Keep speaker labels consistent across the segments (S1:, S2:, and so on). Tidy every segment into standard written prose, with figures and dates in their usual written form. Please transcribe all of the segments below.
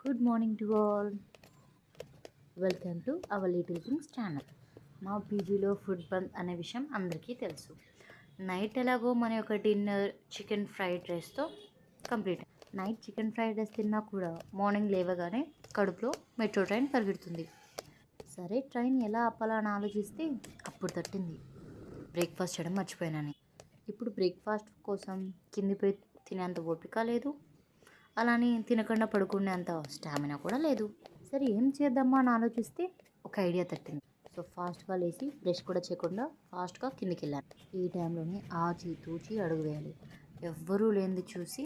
S1: Good morning to all. Welcome to our little things channel. మా పీజీలో food బంద్ అనే విషయం అందరికీ తెలుసు. నైట్ ఎలాగో మన యొక్క డిన్నర్ చికెన్ ఫ్రైడ్ రైస్తో complete. Night chicken fried rice తిన్నా కూడా మార్నింగ్ లేవగానే కడుపులో మెట్రో ట్రైన్ పరిగెడుతుంది. సరే ట్రైన్ ఎలా ఆపాలని ఆలోచిస్తే అప్పుడు తట్టింది బ్రేక్ఫాస్ట్ చేయడం మర్చిపోయానని. ఇప్పుడు బ్రేక్ఫాస్ట్ కోసం కింది పోయి తినేంత ఓపిక లేదు, అలానే తినకుండా పడుకునేంత స్టామినా కూడా లేదు. సరే ఏం చేద్దామా అని ఆలోచిస్తే ఒక ఐడియా తట్టింది. సో ఫాస్ట్గా లేచి బ్రష్ కూడా చేయకుండా ఫాస్ట్గా కిందికి వెళ్ళాను. ఈ టైంలోనే ఆచి తూచి అడుగు వేయాలి. ఎవ్వరూ లేనిది చూసి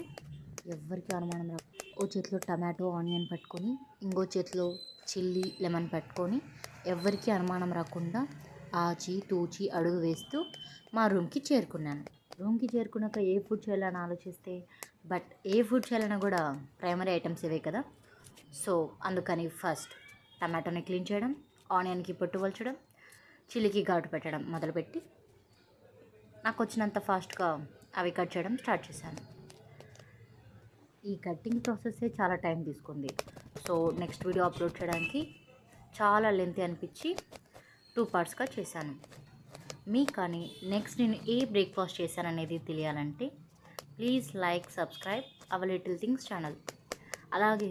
S1: ఎవ్వరికి అనుమానం రా. ఓ చేతిలో టమాటో ఆనియన్ పట్టుకొని ఇంకో చేతిలో చిల్లీ లెమన్ పట్టుకొని ఎవ్వరికి అనుమానం రాకుండా ఆచి తూచి అడుగు వేస్తూ మా రూమ్కి చేరుకున్నాను. రూమ్కి చేరుకున్నాక ఏ ఫుడ్ చేయాలని ఆలోచిస్తే ఏ ఫుడ్ చేయాలన్నా కూడా ప్రైమరీ ఐటమ్స్ ఇవే కదా. సో అందుకని ఫస్ట్ టమాటోని క్లీన్ చేయడం, ఆనియన్కి పొట్టు వలచడం, చిల్లీకి ఘాటు పెట్టడం మొదలుపెట్టి నాకు వచ్చినంత ఫాస్ట్గా అవి కట్ చేయడం స్టార్ట్ చేశాను. ఈ కట్టింగ్ ప్రాసెస్సే చాలా టైం తీసుకుంది. సో నెక్స్ట్ వీడియో అప్లోడ్ చేయడానికి చాలా లెంత్ అనిపించి 2 పార్ట్స్గా చేశాను. మీకు కానీ నెక్స్ట్ నేను ఏ బ్రేక్ఫాస్ట్ చేశాననేది తెలియాలంటే please like subscribe our little things channel. అలాగే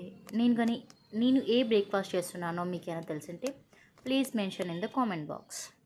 S1: నేను ఏ బ్రేక్ఫాస్ట్ చేస్తున్నానో మీకేమైనా తెలిసింటే please mention in the comment box.